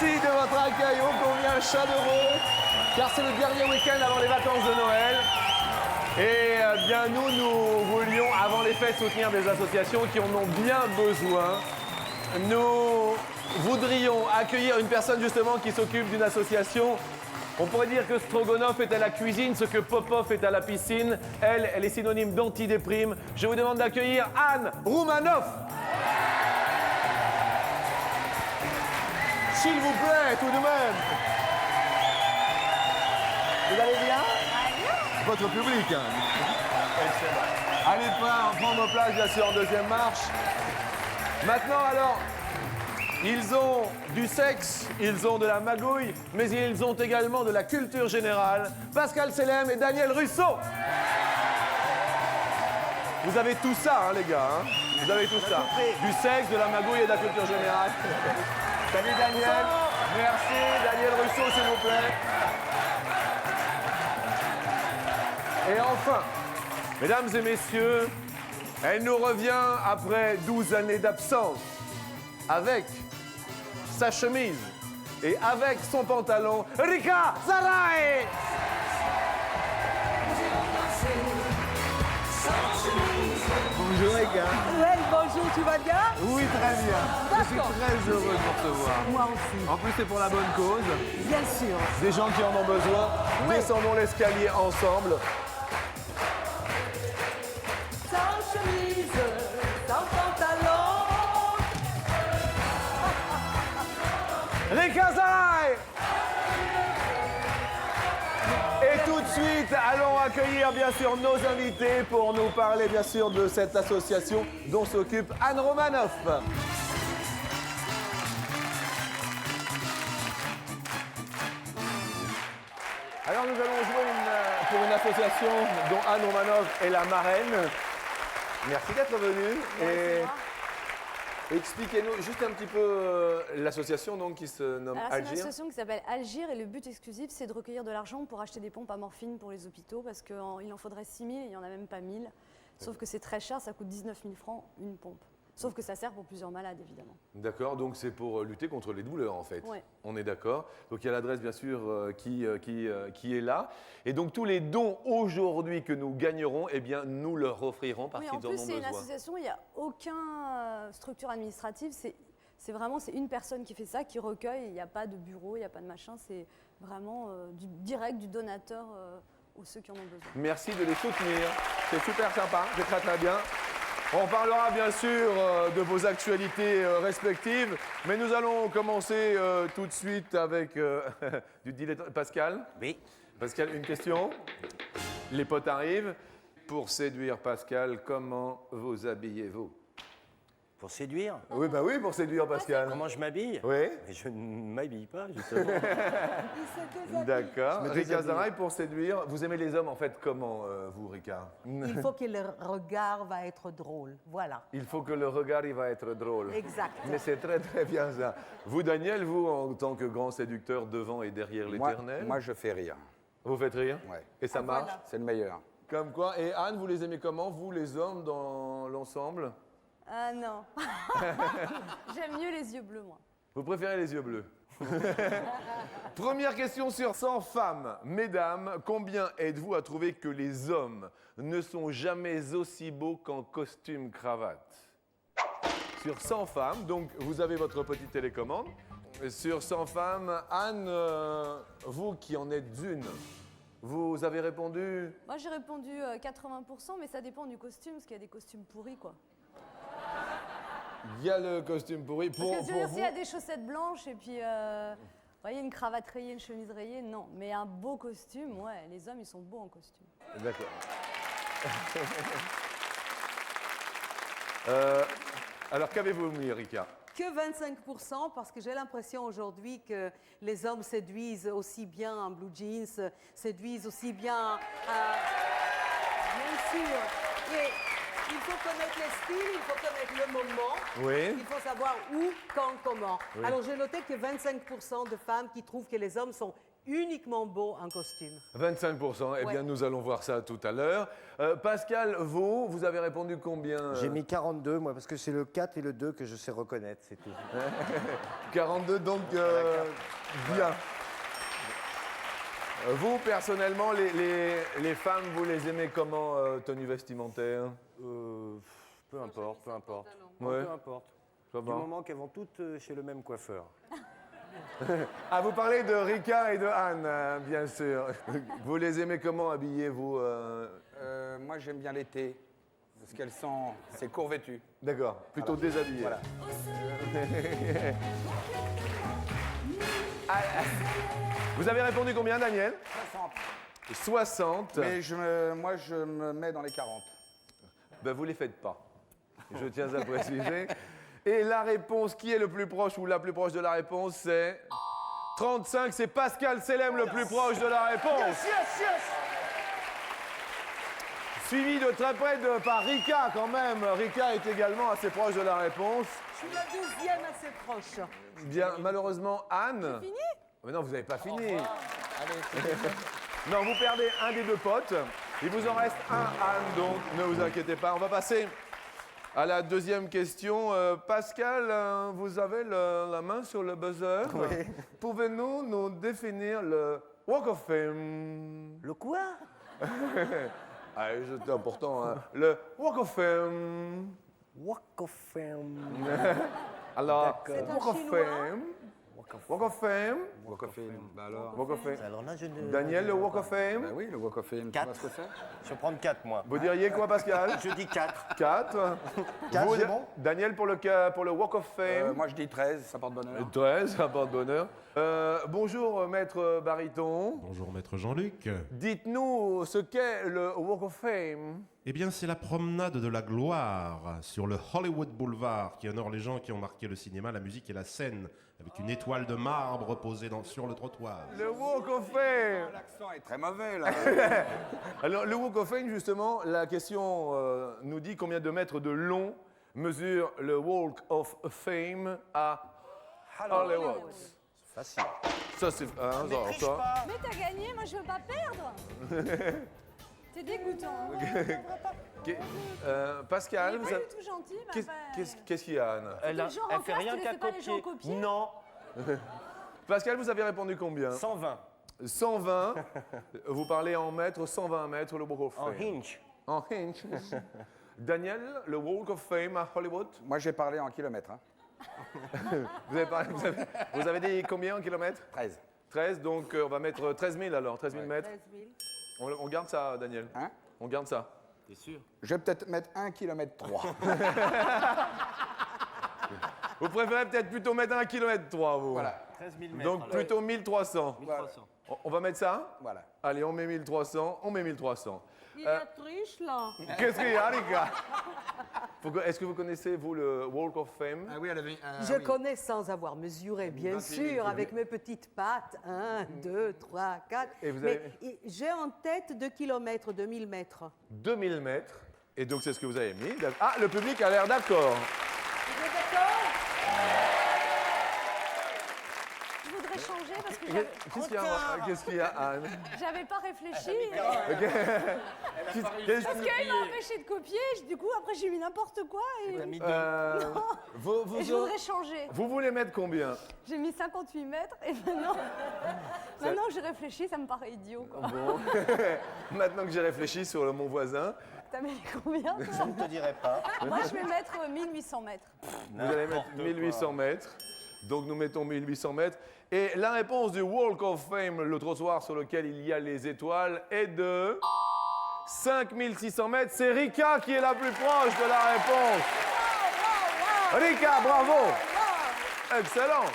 Merci de votre accueil ô combien chaleureux, car c'est le dernier week-end avant les vacances de Noël. Et bien nous voulions, avant les fêtes, soutenir des associations qui en ont bien besoin. Nous voudrions accueillir une personne justement qui s'occupe d'une association. On pourrait dire que Strogonoff est à la cuisine, ce que Popov est à la piscine. Elle est synonyme d'antidéprime. Je vous demande d'accueillir Anne Roumanoff. S'il vous plaît, tout de même. Vous allez bien? Votre public. Allez prendre place, bien sûr, en deuxième marche. Maintenant, alors, ils ont du sexe, ils ont de la magouille, mais ils ont également de la culture générale. Pascal Selem et Daniel Russo. Vous avez tout ça, hein, les gars. Hein, vous avez tout ça. Du sexe, de la magouille et de la culture générale. Salut Daniel. Merci. Daniel Russo, s'il vous plaît. Et enfin, mesdames et messieurs, elle nous revient après 12 années d'absence, avec sa chemise et avec son pantalon, Rika Zaraï. Bonjour Rika. Ouais, bonjour, tu vas bien? Oui, très bien. Je suis très heureux de vous recevoir. Moi aussi. En plus, c'est pour la bonne cause. Bien sûr. Des gens qui en ont besoin. Oui. Descendons l'escalier ensemble. Sans chemise, sans pantalon. Rika Zaraï. Et tout de suite, allons accueillir bien sûr nos invités pour nous parler bien sûr de cette association dont s'occupe Anne Roumanoff. Alors nous allons jouer pour une association dont Anne Roumanoff est la marraine. Merci d'être venue. Et expliquez-nous juste un petit peu l'association donc qui se nomme Alors, c'est une Algir. association qui s'appelle Algir et le but exclusif, c'est de recueillir de l'argent pour acheter des pompes à morphine pour les hôpitaux parce qu'il en faudrait 6 000 et il n'y en a même pas 1 000. Sauf que c'est très cher, ça coûte 19 000 francs une pompe. Sauf que ça sert pour plusieurs malades, évidemment. D'accord, donc c'est pour lutter contre les douleurs en fait. Ouais. On est d'accord. Donc il y a l'adresse bien sûr qui est là. Et donc tous les dons aujourd'hui que nous gagnerons, eh bien nous leur offrirons parce Oui, qu'ils en en ont plus, c'est une besoin. association, il n'y a aucune structure administrative. C'est vraiment une personne qui fait ça, qui recueille. Il n'y a pas de bureau, il n'y a pas de machin. C'est vraiment du direct du donateur aux ceux qui en ont besoin. Merci de les soutenir. C'est super sympa, c'est très très bien. On parlera bien sûr de vos actualités respectives, mais nous allons commencer tout de suite avec du dilettant. Pascal? Oui. Pascal, une question. Les potes arrivent. Pour séduire Pascal, comment vous habillez-vous? Pour séduire? Oui, bah oui, pour séduire Pascal. Comment je m'habille? Oui. Mais je ne m'habille pas, justement. D'accord. Je me Rika déshabille. Zaraï, pour séduire, vous aimez les hommes en fait comment, vous, Rika? Il faut que le regard va être drôle. Voilà. Il faut que le regard il va être drôle. Exact. Mais c'est très très bien ça. Vous, Daniel, vous, en tant que grand séducteur devant et derrière l'éternel, Moi, je fais rire. vous faites rire? Ouais. Et ça marche? C'est le meilleur. Comme quoi. Et Anne, vous les aimez comment, vous, les hommes, dans l'ensemble? Ah non. J'aime mieux les yeux bleus, moi. Vous préférez les yeux bleus? Première question sur 100 femmes. Mesdames, combien êtes-vous à trouver que les hommes ne sont jamais aussi beaux qu'en costume cravate? Sur 100 femmes, donc vous avez votre petite télécommande. Sur 100 femmes, Anne, vous qui en êtes une, vous avez répondu? Moi, j'ai répondu 80%, mais ça dépend du costume, parce qu'il y a des costumes pourris, quoi. Il y a le costume pourri. Parce que je veux dire, s'il y a des chaussettes blanches et puis, vous voyez, une cravate rayée, une chemise rayée, non. Mais un beau costume, ouais, les hommes, ils sont beaux en costume. D'accord. Alors, qu'avez-vous mis, Rika? Que 25% parce que j'ai l'impression aujourd'hui que les hommes séduisent aussi bien en blue jeans, séduisent aussi bien. Bien sûr. Et il faut connaître les styles, il faut connaître le moment. Oui. Il faut savoir où, quand, comment. Alors j'ai noté que 25% de femmes qui trouvent que les hommes sont uniquement beau en costume. 25%. Eh bien, Ouais. nous allons voir ça tout à l'heure. Pascal, vous avez répondu combien J'ai mis 42, moi, parce que c'est le 4 et le 2 que je sais reconnaître, c'est tout. 42, donc bien. Vous, personnellement, les femmes, vous les aimez comment, tenue vestimentaire? Peu importe, peu importe. Ouais. Peu importe. Ça Du va. moment qu'elles vont toutes chez le même coiffeur. Ah, vous parlez de Rika et de Anne, bien sûr. Vous les aimez comment habillés, vous Moi, j'aime bien l'été, parce qu'elles sont... C'est court vêtu. D'accord, plutôt déshabillés. Voilà. Ah, vous avez répondu combien, Daniel 60. 60. Mais moi, je me mets dans les 40. Ben, vous les faites pas. Je tiens à préciser. Et la réponse, qui est le plus proche ou la plus proche de la réponse, c'est 35. C'est Pascal Selem le plus proche de la réponse. Suivi de très près par Rika quand même. Rika est également assez proche de la réponse. Je suis la deuxième assez proche. Bien, malheureusement, Anne. Fini? Mais non, vous n'avez pas fini. Non, vous perdez un des deux potes. Il vous en reste un, Anne, donc ne vous inquiétez pas. On va passer à la deuxième question. Pascal, vous avez la main sur le buzzer. Oui. Pouvez-vous nous définir le Walk of Fame? Le quoi? Ah, c'est important. Hein. Le Walk of Fame. Walk of Fame. Alors, C'est un Walk of chinois. Fame. Walk of Fame. Walk of Fame. Bah alors. Walk of Fame. Alors là, je ne... Daniel, le Walk of Fame. Bah oui, le Walk of Fame. Quatre. Tu vois ce que c'est? Je vais prendre 4, moi. Vous diriez quoi, Pascal? Je dis 4. 4. 4, c'est bon? Daniel, pour le Walk of Fame. Moi, je dis 13, ça porte bonheur. 13, ça porte bonheur. Bonjour, maître Baryton. Bonjour maître Jean-Luc. Dites-nous ce qu'est le Walk of Fame. Eh bien, c'est la promenade de la gloire sur le Hollywood Boulevard qui honore les gens qui ont marqué le cinéma, la musique et la scène, avec une étoile de marbre posée sur le trottoir. Le Walk of Fame. L'accent est très mauvais, là. Alors, le Walk of Fame, justement, la question nous dit combien de mètres de long mesure le Walk of Fame à Hollywood. Facile. Ça, c'est... Hein, genre, ça. Mais t'as gagné, moi je veux pas perdre. C'est dégoûtant. Pascal, Il vous est avez... pas du tout gentil. Bah, Qu'est-ce qu'il y a, Anne? le genre en classe, tu laissais pas les gens copier? Non. Pascal, vous avez répondu combien? 120. 120. Vous parlez en mètres, 120 mètres, le Walk of En Fame. hinge. En inch. Daniel, le Walk of Fame à Hollywood. Moi, j'ai parlé en kilomètres. Hein. Vous avez dit combien en kilomètres? 13. 13, donc on va mettre 13 000 alors, 13 000 mètres. 13 000. On garde ça, Daniel. Hein? On garde ça. Je vais peut-être mettre 1 km 3. Vous préférez peut-être plutôt mettre 1 km 3, vous. Voilà. 13 000 mètres. Donc plutôt 1300. 1300. On va mettre ça? Voilà. Allez, on met 1300, on met 1300. Il a triche là. Qu'est-ce qu'il y a, les gars? Est-ce que vous connaissez, vous, le Walk of Fame? Ah oui, elle avait... Je connais sans avoir mesuré, bien 21 000 sûr, avec mes petites pattes. 1, 2, 3, 4. Et vous Mais avez- j'ai en tête 2 km, 2000 mètres. 2000 mètres. Et donc, c'est ce que vous avez mis. Ah, le public a l'air d'accord. Vous êtes d'accord? Je voudrais changer parce que Qu'est-ce qu'il y a, Anne? j'avais pas réfléchi. Qu'est-ce Parce que- qu'il m'a empêché de copier. Du coup, après, j'ai mis n'importe quoi. Et je voudrais changer. vous voulez mettre combien? J'ai mis 58 mètres et maintenant que j'ai réfléchi, ça me paraît idiot. Quoi. Bon. Maintenant que j'ai réfléchi sur mon voisin, T'as mis combien toi? Je ne te dirai pas. Moi, je vais mettre 1800 mètres. vous allez mettre 1800 mètres. Donc nous mettons 1800 mètres. Et la réponse du Walk of Fame, le trottoir sur lequel il y a les étoiles, est de 5600 mètres. C'est Rika qui est la plus proche de la réponse. Rika, bravo. Excellent.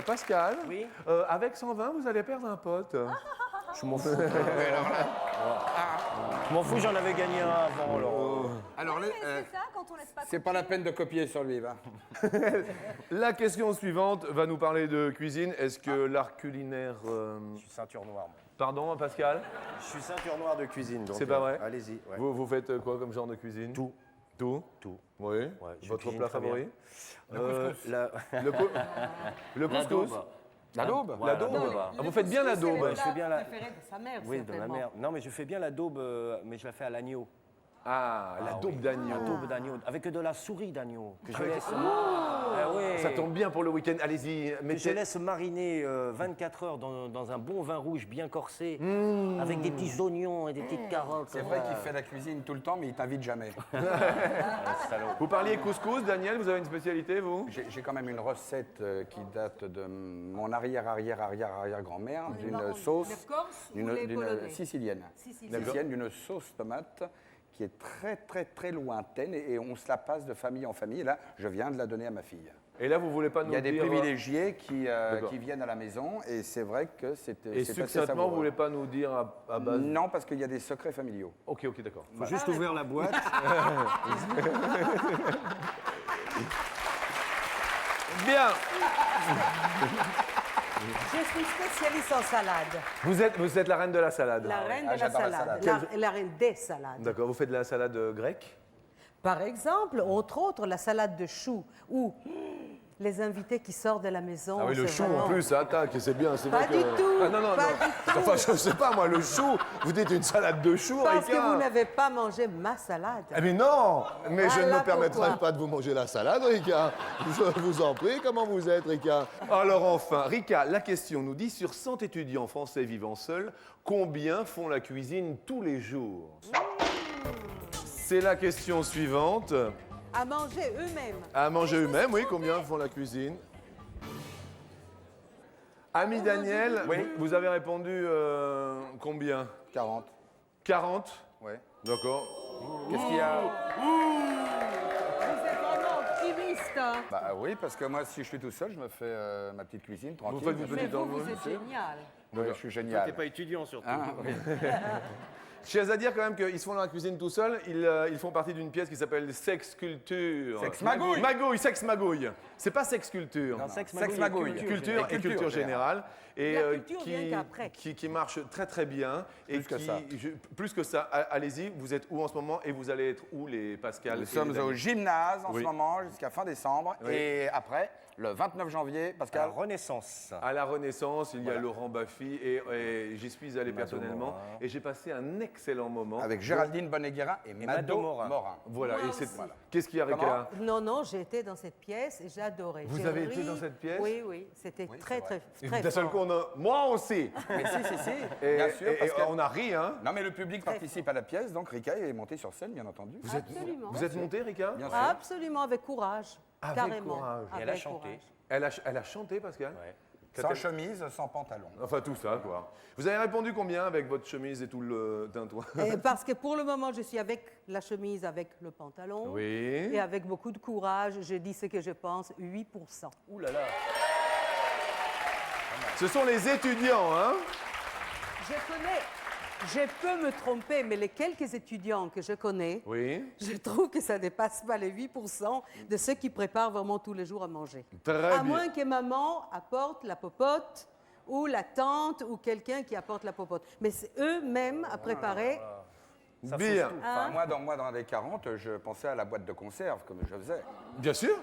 Pascal, Oui. avec 120, vous allez perdre un pote. Je m'en fous. Je m'en fous, j'en avais gagné un avant. Alors. Alors, Mais c'est ça, quand on laisse pas c'est pas la peine de copier sur lui, va. La question suivante va nous parler de cuisine. Est-ce que l'art culinaire... Je suis ceinture noire. moi. Pardon, Pascal? Je suis ceinture noire de cuisine. donc, C'est pas vrai? Allez-y. Ouais. Vous faites quoi comme genre de cuisine? Tout. Tout? Tout. Oui. Ouais, je Votre cuisine plat très favori? Le Le, cou- le couscous? La daube. Voilà, La daube. la daube. Ah, vous faites bien la daube. Ouais, je fais bien la- préféré de sa mère, Oui, de ma certainement. mère. Non, mais je fais bien la daube, mais je la fais à l'agneau. Ah, la daube d'agneau. La daube d'agneau, avec de la souris d'agneau, que je laisse. Ça tombe bien pour le week-end. Allez-y, Que je mettez. laisse mariner 24 heures dans un bon vin rouge bien corsé, avec des petits oignons et des petites carottes. C'est vrai qu'il fait la cuisine tout le temps, mais il t'invite jamais. Salaud. Vous parliez couscous, Daniel, vous avez une spécialité, vous? J'ai quand même une recette qui date de mon arrière-grand-mère, d'une sauce. Les Corses ou les Polonais? Sicilienne. Sicilienne. D'une sauce tomate qui est très lointaine et on se la passe de famille en famille. Et là, je viens de la donner à ma fille. Et là, vous voulez pas nous Il y a des dire... privilégiés D'accord. qui viennent à la maison et c'est vrai que c'est Et c'est assez succinctement, savoureux. vous voulez pas nous dire à base... Non, parce qu'il y a des secrets familiaux. Ok, d'accord. Faut juste ouvrir la boîte. Bien. Je suis spécialiste en salade. Vous êtes la reine de la salade. La reine Ah, de la j'adore la salade. salade. La reine des salades. D'accord, vous faites de la salade grecque? Par exemple, entre autres, la salade de choux ou les invités qui sortent de la maison. Ah oui, le c'est chou vraiment- en plus, ça attaque, c'est bien. C'est Pas vrai du que... tout, Ah, non, pas du tout. Enfin, je sais pas, moi, le chou, vous dites une salade de chou, Parce que Rika. vous n'avez pas mangé ma salade. Eh mais non, mais je ne Voilà me permettrai pourquoi. pas de vous manger la salade, Rika. Je vous en prie, comment vous êtes, Rika? Alors enfin, Rika, la question nous dit, sur 100 étudiants français vivant seuls, combien font la cuisine tous les jours? C'est la question suivante. À manger eux-mêmes. À manger eux-mêmes, oui, combien font la cuisine? Ami Daniel, vous avez répondu combien? 40. 40? Ouais. D'accord. Qu'est-ce qu'il y a? Vous êtes vraiment optimiste. Hein. Bah oui, parce que moi, si je suis tout seul, je me fais ma petite cuisine tranquille. faites une Mais petite vous, enveloppe. vous êtes génial. Ouais, je suis génial. pas étudiant surtout. Hein, oui. Je tiens à dire quand même qu'ils se font dans la cuisine tout seuls. Ils font partie d'une pièce qui s'appelle Sex Culture. Sex Magouille. Magouille, Sex Magouille. C'est pas Sex Culture. Non, sexe Sexe magouille. magouille. Culture et culture générale. Et La culture vient qu'après. qui marche très très bien. Plus que ça. Plus que ça. Allez-y, vous êtes où en ce moment et vous allez être où, les Pascal? Nous et sommes les au Daniel? gymnase en Oui. ce moment jusqu'à fin décembre. Oui. Et après, le 29 janvier, La Pascal. Renaissance. À la Renaissance, il y a Laurent Baffy et j'y suis allé personnellement Morin. et j'ai passé un excellent moment. Avec Géraldine Bonnet-Guérin et Mado Mado Morin. Morin. Voilà. Moi Et c'est... aussi. Qu'est-ce qu'il y a, Comment Rika? Non, j'ai été dans cette pièce et j'ai adoré. Vous J'ai avez été ri. dans cette pièce? Oui, c'était très, très, très D'un seul fort. coup, on a... Moi aussi. Mais si, Et, bien sûr. et parce que... on a ri, hein. Non, mais le public participe à la pièce, donc Rika est monté sur scène, bien entendu. Absolument. Vous êtes monté, Rika? Bien sûr. Absolument, avec courage. Avec Carrément. courage. Et elle a Avec chanté. courage. Elle a chanté, Pascal? Ouais. Sans chemise, sans pantalon. Enfin, tout ça, quoi. Vous avez répondu combien avec votre chemise et tout le tintouin? Et parce que pour le moment, je suis avec la chemise, avec le pantalon. Oui. Et avec beaucoup de courage, je dis ce que je pense, 8%. Ouh là là. Ce sont les étudiants, hein? Je peux me tromper, mais les quelques étudiants que je connais, Oui. je trouve que ça ne dépasse pas les 8% de ceux qui préparent vraiment tous les jours à manger. Très À bien. moins que maman apporte la popote ou la tante ou quelqu'un qui apporte la popote. Mais c'est eux-mêmes à préparer. Bien. Hein? Enfin, moi, dans les 40, je pensais à la boîte de conserve, comme je faisais. Bien sûr,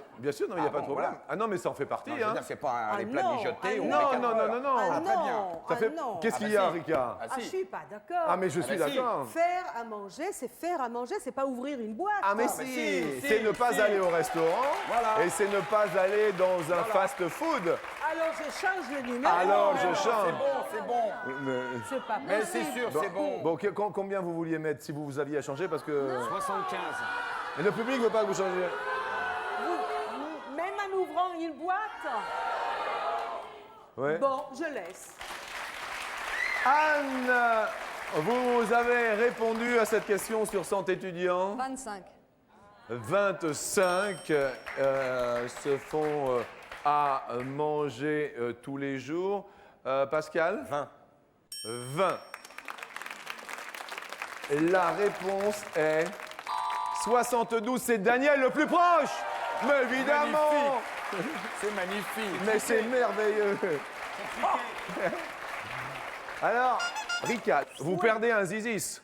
non, il n'y a Ah pas de bon, problème. voilà. Ah non, mais ça en fait partie, Non, je veux hein. dire, c'est pas Ah les plats non, mijotés ah ou non. les Non, non, non, non. Ah très non, bien. Ça fait... non. Qu'est-ce Ah qu'il bah y a, si. Rika? Ah, Ah, je si. suis pas d'accord. Ah, mais je suis bah si. d'accord. Faire à manger, c'est faire à manger, c'est pas ouvrir une boîte. Ah, mais mais si, si, c'est ne pas si. aller au restaurant Voilà. et c'est ne pas aller dans un fast-food. Alors je change le numéro. Alors, je Non, change. c'est bon. C'est pas Mais possible. c'est sûr, c'est bon. Bon, combien vous vouliez mettre si vous aviez à changer? Parce que 75. mais le public ne veut pas que vous changiez. Même en ouvrant une boîte. Ouais. Bon, je laisse. Anne, vous avez répondu à cette question sur 100 étudiants. 25. 25 se font à manger tous les jours. Pascal? 20. 20. La réponse est 72. C'est Daniel le plus proche. Mais évidemment. C'est magnifique. Mais c'est merveilleux. Alors, Rika, vous perdez un zizis.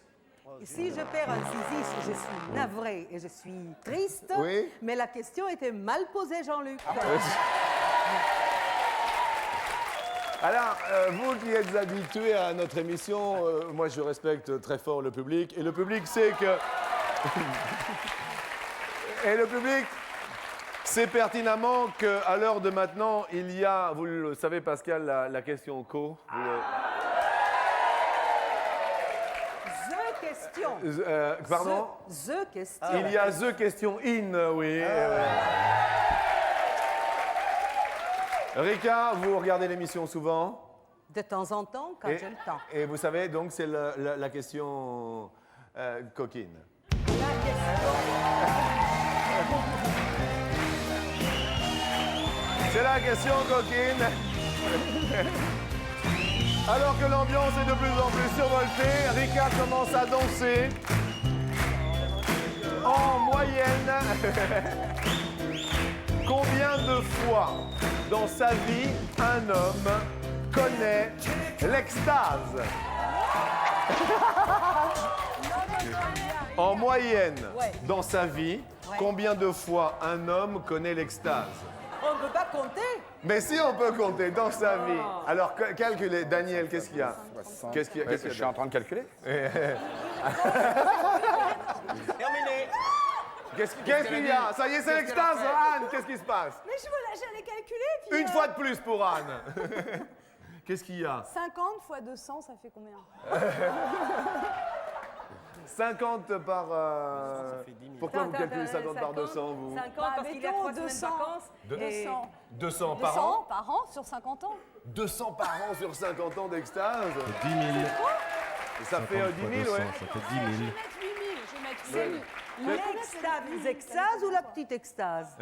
Si je perds un zizi, je suis navrée et je suis triste. Oui. Mais la question était mal posée, Jean-Luc. Alors, vous qui êtes habitués à notre émission, moi je respecte très fort le public. Et le public sait que... Et le public sait pertinemment qu'à l'heure de maintenant, il y a, vous le savez Pascal, la question co. The question. Pardon? The question. Il y a the question in, oui. Rika, vous regardez l'émission souvent? De temps en temps, quand j'ai le temps. Et vous savez, donc c'est la question coquine. C'est la question coquine. Alors que l'ambiance est de plus en plus survoltée, Rika commence à danser. En moyenne, combien de fois dans sa vie un homme connaît l'extase? En moyenne, dans sa vie, combien de fois un homme connaît l'extase? On ne peut pas compter. Mais si on peut compter dans sa vie. Alors calculez, Daniel, qu'est-ce qu'il y a? Qu'est-ce qu'il y a? Je suis en train de calculer. Terminé. Qu'est-ce qu'il y a? Ça y est, c'est l'extase, Anne. Qu'est-ce qui se passe? Mais j'allais calculer, puis... Une fois de plus pour Anne. Qu'est-ce qu'il y a? 50 fois 200, ça fait combien? 50 par... Ça fait 10 000. Pourquoi vous calculez 50 par 200, vous? 50 parce qu'il y a 3 semaines de vacances. 200. 200 par 200 an? par an sur 50 ans. 200 par an sur 50 ans d'extase? 10 000. Et ça fait 10 000, ouais. Ça fait 10 000. Je vais mettre 8000. Je vais mettre 8000. L'extase ou la petite extase?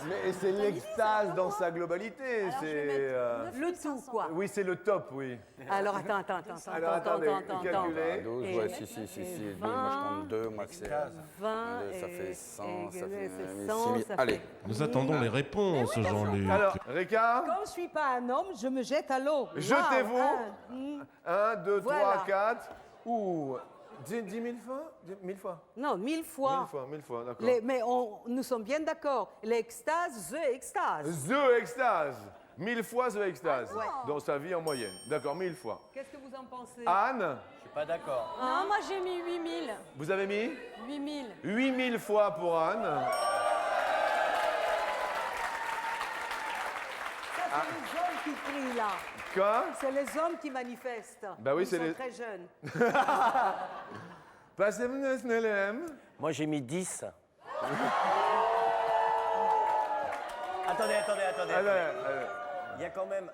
Mais c'est l'extase dans sa globalité. Alors, je vais C'est... mettre Le tout, quoi. Oui, c'est le top, oui. Alors, attends. Alors, attendez, calculez. 12, Et- ouais, si. Moi, je compte 2, moi, c'est... 20 Ça fait 100, ça fait 100, 6 000. ça Allez. fait- Nous attendons les réponses, Jean-Luc. Alors, Rika, Comme je ne suis pas un homme, je me jette à l'eau. Jetez-vous. 1, 2, 3, Voilà. 4. Ou 10 000 fois? 1000 fois. Non, 1000 fois. 1000 fois, d'accord. Mais nous sommes bien d'accord. L'extase, the extase. The extase. 1000 fois the extase. Ouais. Dans sa vie en moyenne. D'accord, 1000 fois. Qu'est-ce que vous en pensez? Anne, Je suis pas d'accord. Non, moi j'ai mis 8000. vous avez mis 8000. 8000 fois pour Anne. Ça, c'est les hommes qui crient là. Quoi? C'est les hommes qui manifestent. Bah oui, Ils c'est sont les- très jeunes. Passez-vous Snellem. Moi, j'ai mis 10. Attendez. Allez. Il y a quand même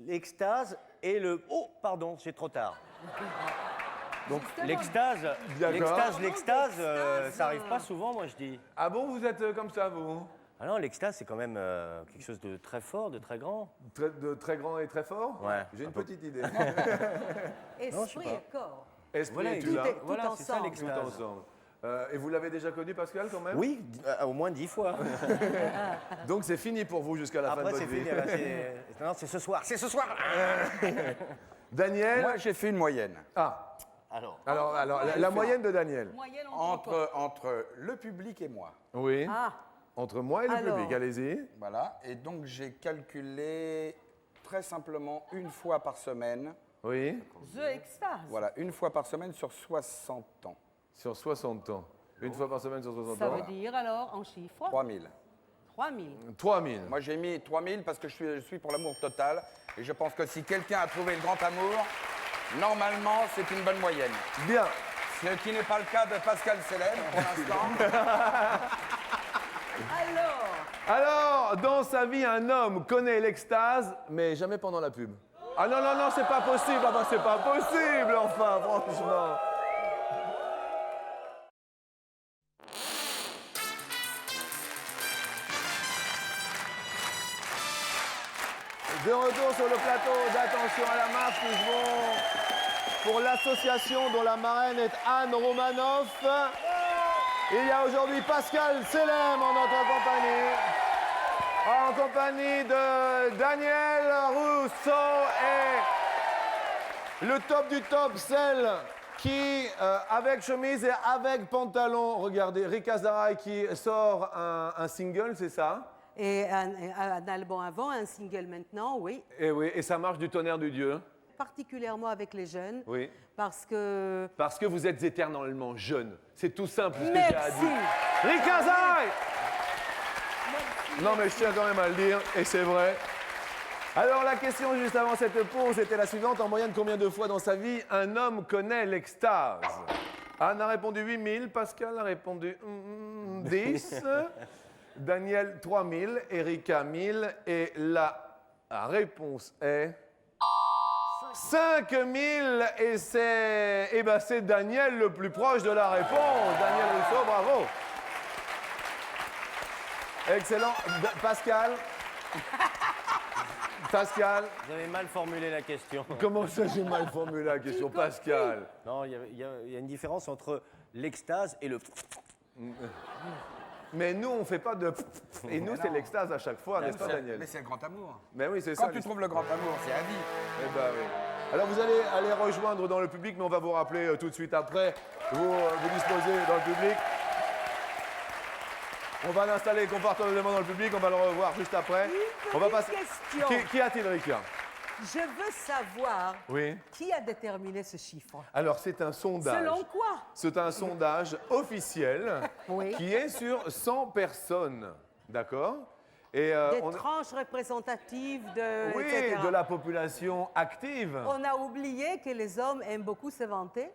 l'extase et le... Oh, pardon, c'est trop tard. Donc l'extase, D'accord. l'extase, ça arrive pas souvent, moi je dis. Ah bon, vous êtes comme ça, vous? Ah non, l'extase, c'est quand même quelque chose de très fort, de très grand. De très grand et très fort? Ouais. J'ai une Un peu. petite idée. Esprit et corps. Esprit Voilà, et tout tu l'as. est- Voilà, c'est ça ensemble. Tout l'extase. ensemble. Et vous l'avez déjà connu, Pascal, quand même? Oui, au moins 10 fois. Donc c'est fini pour vous jusqu'à la fin de Après, votre c'est vie. fini. Non, c'est ce soir, c'est ce soir. Daniel? Moi, j'ai fait une moyenne. Ah, Alors, alors la moyenne de Daniel. Moyenne entre Entre le public et moi. Oui. Ah, Entre moi et le Alors. public, allez-y. Voilà. Et donc, j'ai calculé très simplement une fois par semaine. Oui. the extase. Voilà, une fois par semaine sur 60 ans. Sur 60 ans. Une fois par semaine sur 60 Ça ans. veut dire alors en chiffres 3000. 3000. 3000. Moi, j'ai mis 3000 parce que je suis pour l'amour total. Et je pense que si quelqu'un a trouvé le grand amour, normalement, c'est une bonne moyenne. Bien. Ce qui n'est pas le cas de Pascal Selem pour l'instant. Alors, dans sa vie, un homme connaît l'extase, mais jamais pendant la pub. Ah non, c'est pas possible. Ah bah, c'est pas possible, enfin, franchement. De retour sur le plateau d'Attention à la marche, nous jouons pour l'association dont la marraine est Anne Romanoff. Il y a aujourd'hui Pascal Selem en notre compagnie de Daniel Rousseau et le top du top, celle qui, avec chemise et avec pantalon, regardez, Rika Zaraï qui sort un single, c'est ça? Et un album avant, un single maintenant, oui. Et oui, et ça marche du tonnerre de Dieu. Particulièrement avec les jeunes. Oui. Parce que... Parce que vous êtes éternellement jeune. C'est tout simple ce que j'ai à Merci. dire. Rika Zaraï. Non mais je tiens quand même à le dire, et c'est vrai. Alors la question juste avant cette pause était la suivante. En moyenne, combien de fois dans sa vie un homme connaît l'extase? Anne a répondu 8000, Pascal a répondu 10, Daniel 3000, Erika 1000, et la réponse est 5000, et c'est Daniel le plus proche de la réponse. Daniel Rousseau, bravo. Excellent. Pascal. Pascal, Vous avez mal formulé la question. comment ça j'ai mal formulé la question, Pascal? Non, il y a une différence entre l'extase et le... Mais nous, on fait pas de... Et nous, c'est l'extase à chaque fois, n'est-ce pas, Daniel? Mais c'est le grand amour. Mais oui, c'est Quand ça. tu trouves le grand amour, c'est à vie. Eh ben oui. Alors, vous allez aller rejoindre dans le public, mais on va vous rappeler tout de suite après. Vous disposez dans le public. On va l'installer confortablement dans le public, on va le revoir juste après. On va passer... question. Qui a-t-il, Rika? Je veux savoir Oui. qui a déterminé ce chiffre. Alors, c'est un sondage. Selon quoi? C'est un sondage officiel Oui. qui est sur 100 personnes. D'accord? Et Des on... tranches représentatives de... Oui, etc. de la population active. On a oublié que les hommes aiment beaucoup se vanter.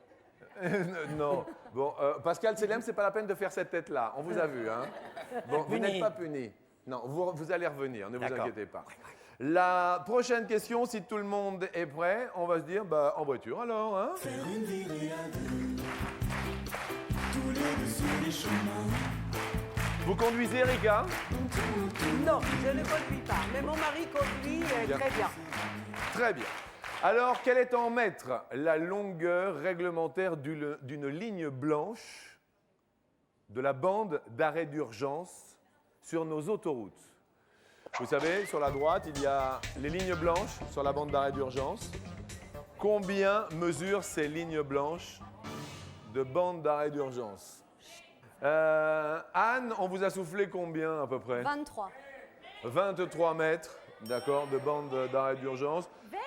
Non. Bon, Pascal Selem, c'est pas la peine de faire cette tête-là. On vous a vu, hein? Bon, vous Puni. n'êtes pas puni. Non, vous allez revenir, ne vous D'accord. inquiétez pas. La prochaine question, si tout le monde est prêt, on va se dire, bah, en voiture alors, hein? Vous conduisez, Rika? Non, je ne conduis pas. Mais mon mari conduit Bien. très bien. Très bien. Alors, quelle est en mètres la longueur réglementaire d'une ligne blanche de la bande d'arrêt d'urgence sur nos autoroutes? Vous savez, sur la droite, il y a les lignes blanches sur la bande d'arrêt d'urgence. Combien mesurent ces lignes blanches de bande d'arrêt d'urgence? Anne, on vous a soufflé combien à peu près? 23. 23 mètres, d'accord, de bande d'arrêt d'urgence. 20.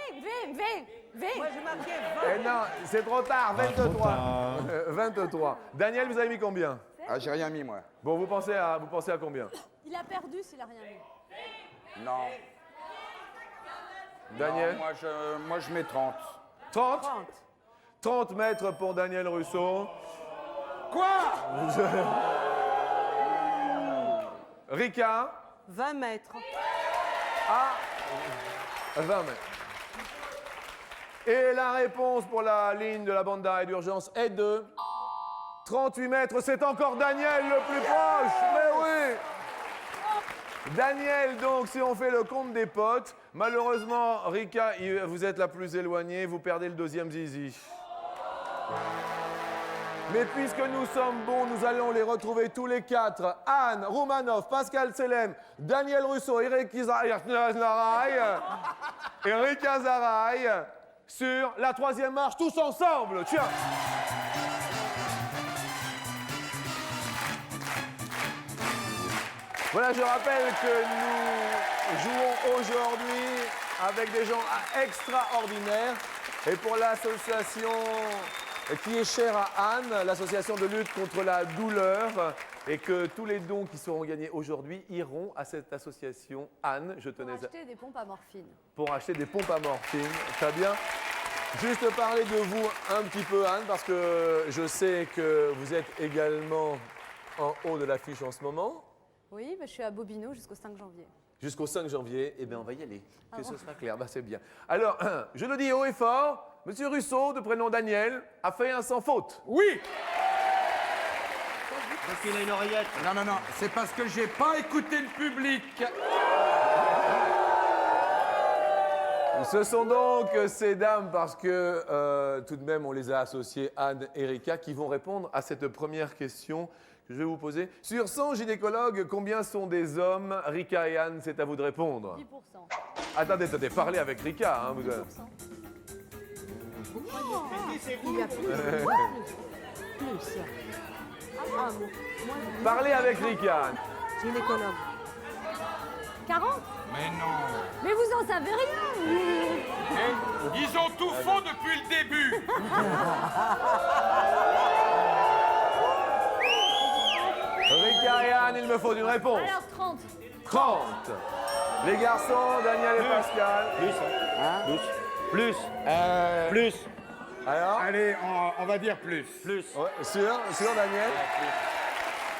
Moi, je marquais Eh non, c'est trop tard, 23. 23. Daniel, vous avez mis combien? Ah, j'ai rien mis, moi. Bon, vous pensez à combien? Il a perdu s'il a rien mis. Non. Daniel? Non, moi, je mets 30. 30? 30. 30 mètres pour Daniel Russo. Quoi? Rika? 20 mètres. À 20 mètres. Et la réponse pour la ligne de la bande d'arrêt d'urgence est de 38 mètres. C'est encore Daniel le plus proche. Mais oui! Daniel, donc, si on fait le compte des potes, malheureusement, Rika, vous êtes la plus éloignée, vous perdez le deuxième zizi. Mais puisque nous sommes bons, nous allons les retrouver tous les quatre. Anne Roumanoff, Pascal Selem, Daniel Russo, Eric Zaraï et Rika Zaraï sur la troisième marche, tous ensemble. Tiens. Voilà, je rappelle que nous jouons aujourd'hui avec des gens extraordinaires. Et pour l'association qui est chère à Anne, l'association de lutte contre la douleur, et que tous les dons qui seront gagnés aujourd'hui iront à cette association. Anne, je Pour tenais à... acheter des pompes à morphine. Pour acheter des pompes à morphine. Très bien. Juste parler de vous un petit peu, Anne, parce que je sais que vous êtes également en haut de l'affiche en ce moment. Oui, je suis à Bobino jusqu'au 5 janvier. Jusqu'au 5 janvier, eh bien, on va y aller. Que ce sera clair, bah, c'est bien. Alors, je le dis haut et fort, Monsieur Russo, de prénom Daniel, a fait un sans faute. Oui. Parce qu'il a une oreillette. Non, c'est parce que j'ai pas écouté le public. Ce sont donc ces dames, parce que tout de même, on les a associées, Anne et Rika, qui vont répondre à cette première question que je vais vous poser. Sur 100 gynécologues, combien sont des hommes? Rika et Anne, c'est à vous de répondre. 10%. Attendez, parlez avec Rika. Hein, vous... 10%. Il y a plus. Plus. Ah, moi, Parlez avec Rika, Anne. gynécologue. 40? Mais non. Mais vous en savez rien. Ils ont tout faux depuis le début. Rika et Anne, il me faut une réponse. Alors 30. 30. Les garçons, Daniel et Pascal. Plus. Plus. Alors Allez, on va dire plus. Plus. Ouais, sûr, Daniel.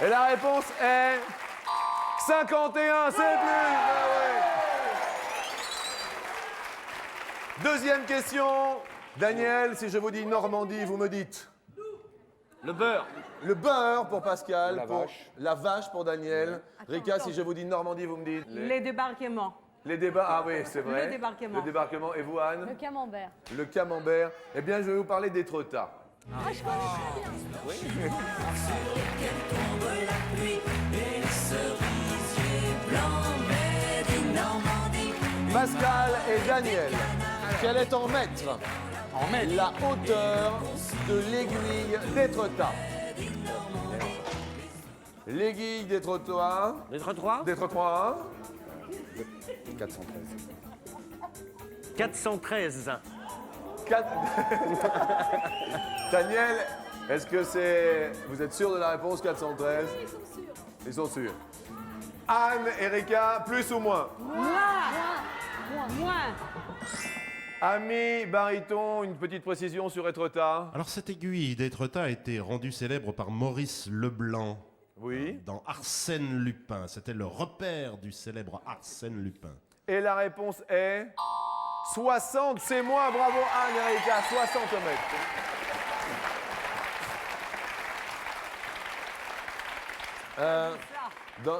Et la réponse est 51, c'est plus. Ah ouais. Deuxième question. Daniel, si je vous dis Normandie, vous me dites Le beurre. le beurre pour Pascal, La pour vache. la vache pour Daniel. Rika, si je vous dis Normandie, vous me dites Les débarquements. les débats. Ah oui, c'est vrai. Le débarquement. Le débarquement. Et vous, Anne? Le camembert. Le camembert. Eh bien, je vais vous parler d'Étretat. Ah, je connais très bien. Pascal et Daniel, quel est en mètres la hauteur de l'aiguille d'Étretat? L'aiguille d'Étretat. Lettre 3. D'Étretat. 413. 413. 4. Daniel, est-ce que c'est. Vous êtes sûr de la réponse 413? Ils sont sûrs. Ils sont sûrs. Anne et Rika, plus ou moins? Moins. Ami Baryton, une petite précision sur Étretat. Alors cette aiguille d'Étretat a été rendue célèbre par Maurice Leblanc Oui. dans Arsène Lupin. C'était le repère du célèbre Arsène Lupin. Et la réponse est 60, c'est moi, bravo Anne et Rika, 60 mètres.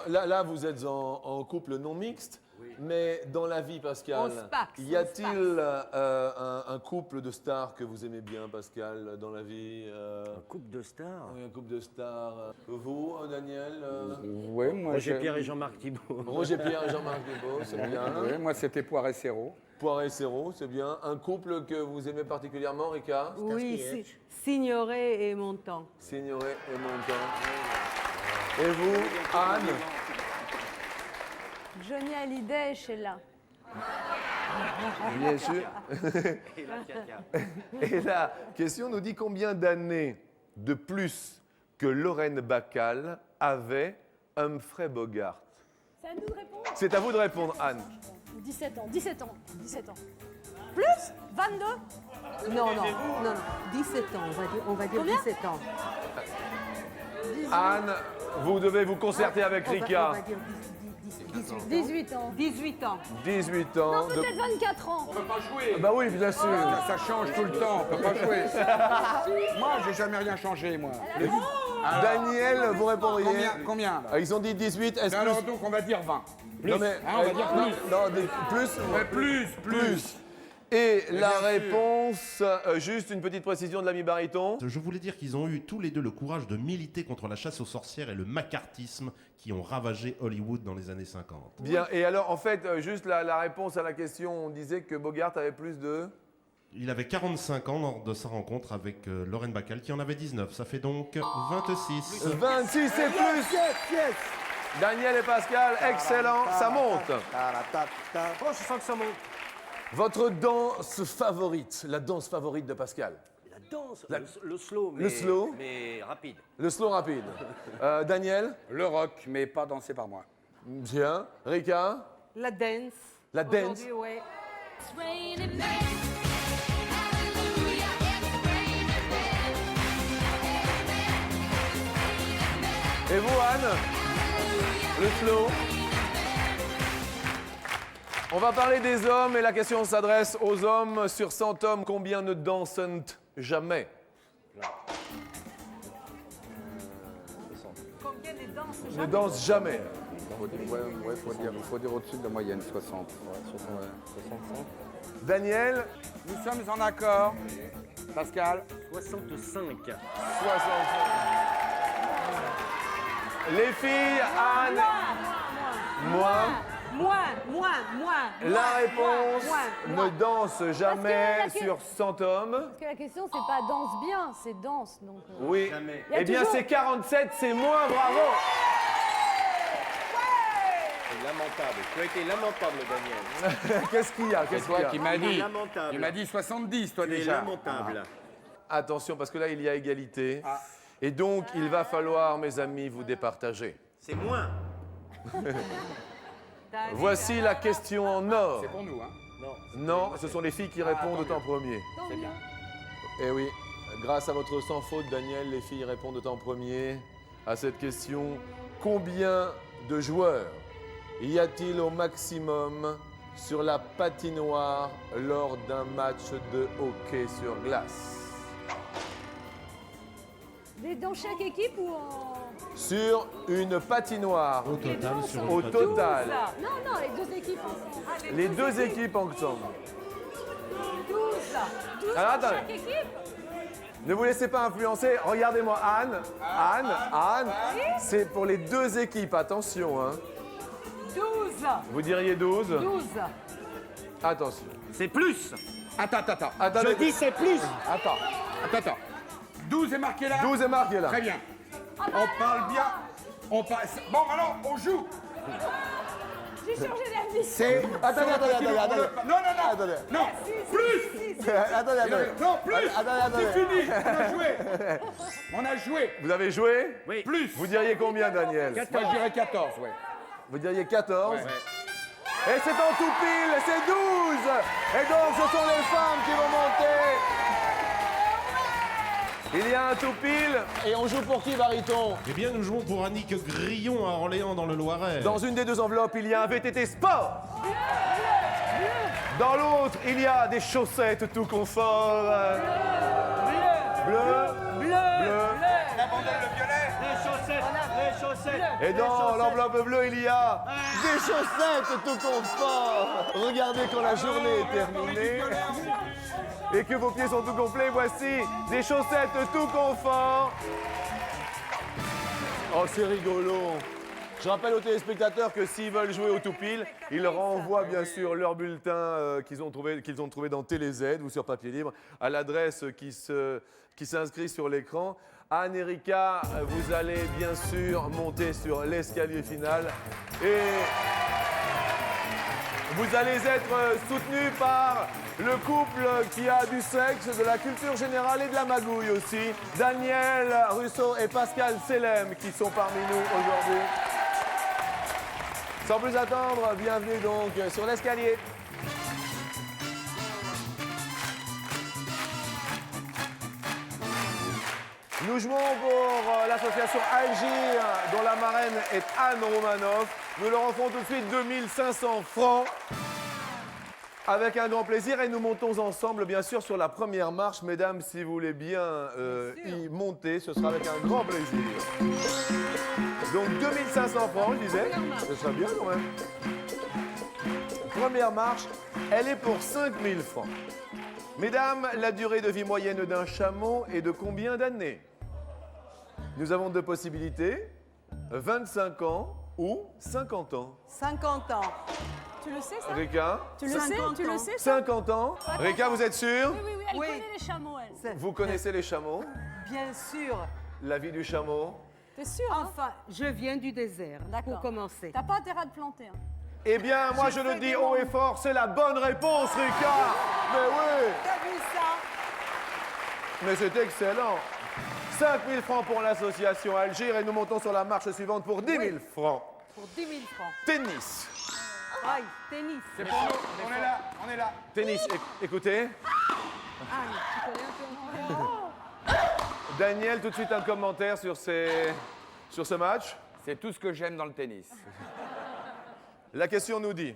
Là, vous êtes en couple non mixte, mais dans la vie, Pascal, On se paxe, y a-t-il un couple de stars que vous aimez bien, Pascal, dans la vie Un couple de stars. Oui, un couple de stars. Vous, Daniel Oui, moi Roger Pierre et Jean-Marc Thibault. Roger Pierre et Jean-Marc Thibault, c'est bien. Oui, moi c'était Poiré Serrault. Poiré et Serrault, c'est bien. Un couple que vous aimez particulièrement, Rika? Oui, Signoret et Montand. Signoret et Montand. Et vous, Anne? Johnny Hallyday et Sheila. Bien sûr. Et la question nous dit combien d'années de plus que Lorraine Bacall avait Humphrey Bogart? C'est à nous de répondre. C'est à vous de répondre, Anne. 17 ans. 17 ans. 17 ans. Plus 22. Non. 17 ans, on va dire Combien 17 ans. Anne, vous devez vous concerter avec On Rika. va dire 18 ans. 18 ans. 18 ans. Non, peut-être 24 ans. On peut pas jouer. Bah oui, bien sûr. Ça change tout le temps, on peut pas jouer. Moi, j'ai jamais rien changé, moi. Daniel, vous répondriez. Combien là Ils ont dit 18. Est-ce Alors que. donc on va dire 20. Plus. Non, mais. Hein, on va dire plus. Non, plus. Plus. Et la bien sûr. réponse, juste une petite précision de l'ami Baryton. Je voulais dire qu'ils ont eu tous les deux le courage de militer contre la chasse aux sorcières et le macartisme qui ont ravagé Hollywood dans les années 50. Bien, et alors en fait, juste la réponse à la question, on disait que Bogart avait plus de... Il avait 45 ans lors de sa rencontre avec Lorraine Bacall qui en avait 19. Ça fait donc 26. 26 et plus. Daniel et Pascal, excellent, ça monte. Oh, je sens que ça monte. Votre danse favorite, la danse favorite de Pascal. La danse, le slow, mais, Le slow. mais rapide. Le slow rapide. Daniel, Le rock, mais pas dansé par moi. bien. Rika, La dance. La dance. Aujourd'hui, ouais. et vous Anne, le slow. On va parler des hommes et la question s'adresse aux hommes. Sur 100 hommes, combien ne dansent jamais? Combien de danses Ne dansent jamais. Il faut dire au-dessus de la moyenne, 60. Daniel, Nous sommes en accord. Pascal 65. 65. Les filles, Anne, moi. La réponse ne danse jamais Parce que sur 100 hommes. Parce que la question, c'est pas danse bien, c'est danse. Donc, Oui. Il y a Eh bien, toujours- c'est 47, c'est moins, bravo. lamentable. Tu as été lamentable, Daniel. Qu'est-ce qu'il y a? C'est Qu'est-ce qu'il toi y a? qui m'as dit. Lamentable. Tu m'as dit 70, toi Tu es déjà. lamentable. Attention, parce que là, il y a égalité. Et donc, il va falloir, mes amis, vous départager. C'est moins. Voici la question en or. C'est pour nous, hein. Non, ce sont les filles qui répondent en premier. C'est bien. Eh oui, grâce à votre sans faute, Daniel, les filles répondent en premier à cette question. Combien de joueurs y a-t-il au maximum sur la patinoire lors d'un match de hockey sur glace? Dans chaque équipe ou en. Sur une patinoire, Au total, sur au une total, Non, les deux équipes ensemble. les deux équipes ensemble. 12. 12 Alors, dans attendez. chaque équipe. Ne vous laissez pas influencer. Regardez-moi, Anne, c'est pour les deux équipes. Attention, hein. 12. Vous diriez 12? 12. Attention. C'est plus. Attends. Attendez. Je dis c'est plus. Attends. 12 est marqué là. 12 est marqué là. Très bien. On parle bien. On parle... Bon, alors, on joue. J'ai changé d'avis. C'est... Attendez. Non. Attendez. Non. Plus. Attendez. Non, plus. Attendez. C'est fini. On a joué. Vous avez joué? Oui. Plus. Vous diriez combien, Daniel? Moi, je dirais 14, ouais. Vous diriez 14? Ouais. Et c'est en tout pile, c'est 12! Et donc, ce sont les femmes qui vont monter. Il y a un tout pile. Et on joue pour qui, Bariton? Eh bien, nous jouons pour Annick Grillon à Orléans, dans le Loiret. Dans une des deux enveloppes, il y a un VTT Sport. Dans l'autre, il y a des chaussettes tout confort. Bleu. L'abandonne le violet. Les chaussettes. Et dans l'enveloppe bleue, il y a des chaussettes tout confort. Regardez quand la journée est terminée et que vos pieds sont tout complets, voici des chaussettes tout confort. Oh, c'est rigolo. Je rappelle aux téléspectateurs que s'ils veulent jouer au tout pile, ils renvoient bien sûr leur bulletin qu'ils ont trouvé dans TéléZ ou sur papier libre à l'adresse qui s'inscrit sur l'écran. Anne et Rika, vous allez bien sûr monter sur l'escalier final et vous allez être soutenus par le couple qui a du sexe, de la culture générale et de la magouille aussi. Daniel Russo et Pascal Selem qui sont parmi nous aujourd'hui. Sans plus attendre, bienvenue donc sur l'escalier. Nous jouons pour l'association Algir, dont la marraine est Anne Romanoff. Nous leur offrons tout de suite 2500 francs. Avec un grand plaisir et nous montons ensemble bien sûr sur la première marche. Mesdames, si vous voulez bien y monter, ce sera avec un grand plaisir. Donc 2500 francs, je disais, ce serait bien quand même. Première marche, elle est pour 5000 francs. Mesdames, la durée de vie moyenne d'un chameau est de combien d'années? Nous avons deux possibilités, 25 ans ou 50 ans. 50 ans. Tu le sais, ça? Rika, Tu le sais? 50 Tu le ans. sais, ça? 50 ans. Rika, vous êtes sûr? Oui, elle Oui. connaît les chameaux, elle. C'est- Vous connaissez les chameaux? Bien sûr. La vie du chameau? T'es sûr, hein? Enfin, je viens du désert, D'accord. pour commencer. T'as pas intérêt à te planter, hein. Eh bien, moi je le dis haut et fort, c'est la bonne réponse, Rika! Mais oui! T'as vu ça? Mais c'est excellent! 5000 francs pour l'association Algir et nous montons sur la marche suivante pour 10 000 francs. Pour 10 000 francs. Tennis. Aïe, tennis. C'est pour nous. On est là. Tennis, écoutez. Aïe, tu connais un peu. Daniel, tout de suite un commentaire sur ce match. C'est tout ce que j'aime dans le tennis. La question nous dit,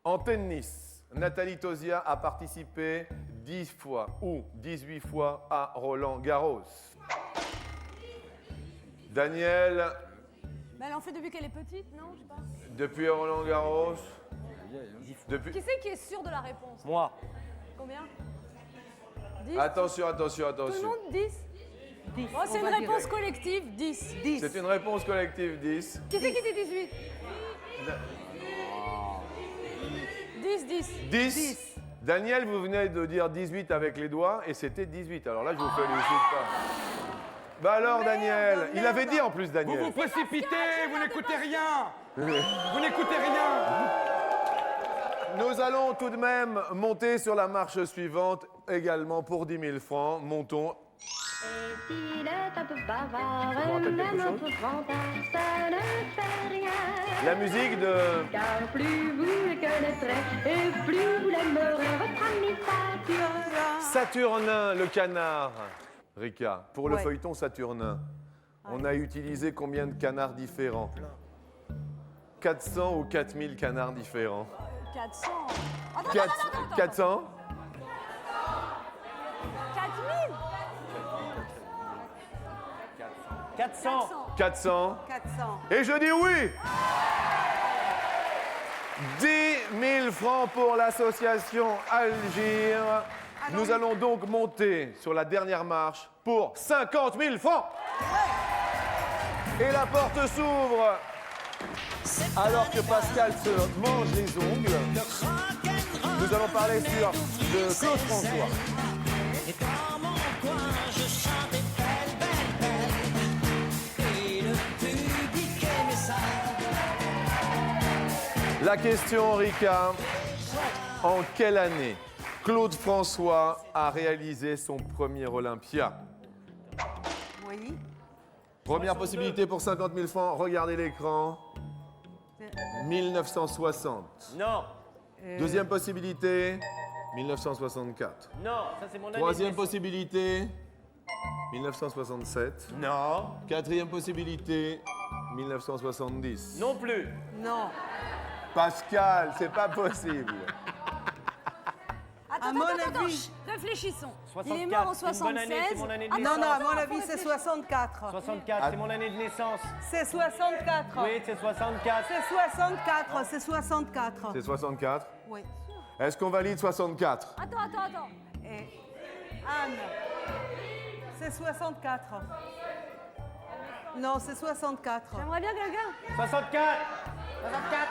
en tennis, Nathalie Tauziat a participé 10 fois ou 18 fois à Roland Garros. Daniel, Mais elle en fait depuis qu'elle est petite, non? Je sais pas. depuis Roland Garros, depuis... Qui c'est qui est sûr de la réponse? Moi. Combien? 10? Attention. Tout le monde 10? 10. Oh, c'est on une va dire. réponse collective, 10. 10. C'est une réponse collective 10. Qui c'est qui dit 18? 10, 10. 10. Daniel, vous venez de dire 18 avec les doigts et c'était 18. Alors là, je vous félicite pas. Bah alors, Daniel, il avait dit en plus, Vous Daniel. vous précipitez, vous n'écoutez rien. Vous n'écoutez rien. Nous allons tout de même monter sur la marche suivante, également pour 10 000 francs. Montons. Et s'il est un peu bavard, Ça vous rappelle quelque même un chose peu vantard, ça ne fait rien. La musique de... Car plus vous le connaîtrez, et plus vous l'aimerez, votre ami Saturnin. Saturnin, le canard. Rika, pour le Ouais. feuilleton Saturnin, on a utilisé combien de canards différents? 400 ou 4000 canards différents? 400. Attends, 400 4000 400. 400 400. Et je dis oui 10 000 francs pour l'association Algir. Nous allons donc monter sur la dernière marche pour 50 000 francs. Et la porte s'ouvre alors que Pascal se mange les ongles. Nous allons parler sur de Claude François. La question, Rika, en quelle année Claude François a réalisé son premier Olympia? Oui. Première possibilité pour 50 000 francs, regardez l'écran. 1960. Non, Deuxième possibilité, 1964. non, ça c'est mon année. Troisième de naissance. possibilité, 1967. Non, Quatrième possibilité, 1970. non plus. Non. Pascal, c'est pas possible. Attends, À mon attends, avis- chut, réfléchissons. 64, Il est mort en c'est une bonne année, 76. c'est mon année de Attends, Non, non, à attends, mon faut avis, c'est réfléchir. 64. 64, c'est mon année de naissance. C'est 64. Oui, c'est 64. C'est 64, c'est 64. C'est 64. Oui. Est-ce qu'on valide 64? Attends. Et Anne, c'est 64. Non, c'est 64. J'aimerais bien quelqu'un. 64. 64.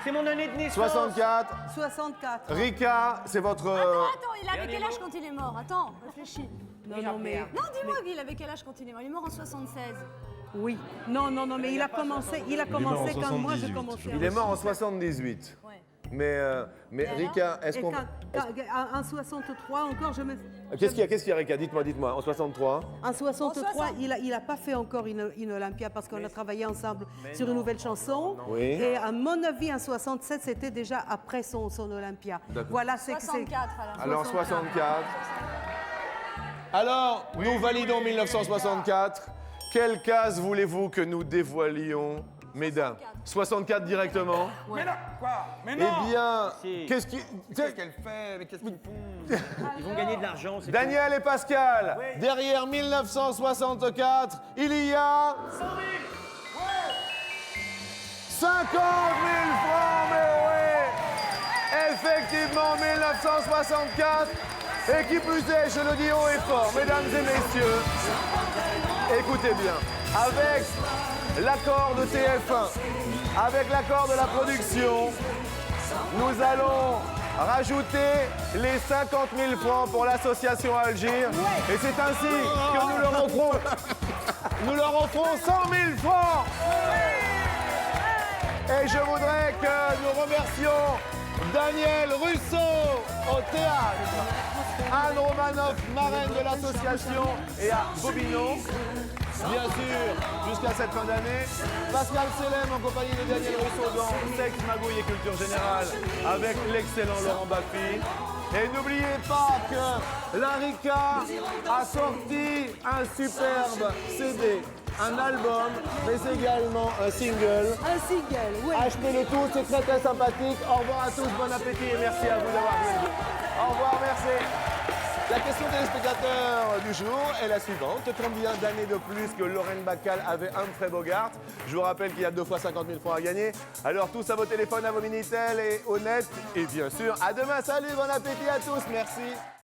C'est mon année de naissance. 64. 64. Rika, c'est votre... Attends, il avait quel âge quand il est mort? Attends, réfléchis. Non, mais... Non, dis-moi, il avait quel âge quand il est mort? Il est mort en 76. Oui. Non, mais il a commencé mort en quand moi j'ai 78. commencé. Il est mort en 78. Ouais. Mais Rika, est-ce Et qu'on... en 63 encore, je me... Qu'est-ce qu'il y a, Rika? Dites-moi. En 63. En 63, En 60. il a pas fait encore une Olympia parce qu'on a travaillé ensemble sur une nouvelle chanson. Oui. Et à mon avis, en 67, c'était déjà après son Olympia. D'accord. Voilà, c'est... 64 alors. Alors 64. Alors, nous validons 1964. Quelle case voulez-vous que nous dévoilions, mesdames? 64 directement. Mais non, quoi? Mais non. Eh bien, Si. qu'est-ce qui... Qu'est-ce qu'elle fait? Mais qu'est-ce qu'ils font? Ils vont gagner de l'argent. c'est Daniel et Pascal, Oui. derrière 1964, il y a 50 000 francs, mais oui! Effectivement, 1964. Et qui plus est, je le dis haut et fort, mesdames et messieurs, écoutez bien, avec l'accord de TF1, avec l'accord de la production, nous allons rajouter les 50 000 francs pour l'association Algir. Et c'est ainsi que nous leur offrons 100 000 francs. Et je voudrais que nous remercions Daniel Russo au théâtre, Anne Romanoff, marraine de l'association, et à Bobino, bien sûr, jusqu'à cette fin d'année. Pascal Selem en compagnie de Daniel Russo dans Sexe, Magouille et Culture Générale avec l'excellent Laurent Baffy. Et n'oubliez pas que la Rika a sorti un superbe CD, un album, mais également un single. Un single, oui. Achetez-le tous, c'est très très sympathique. Au revoir à tous, bon appétit et merci à vous d'avoir venu. Au revoir, merci. La question téléspectateur du jour est la suivante. Combien d'années de plus que Lorraine Bacal avait Humphrey Bogart? Je vous rappelle qu'il y a 2 fois 50 000 francs à gagner. Alors tous à vos téléphones, à vos Minitel et au net. Et bien sûr, à demain. Salut, bon appétit à tous, merci.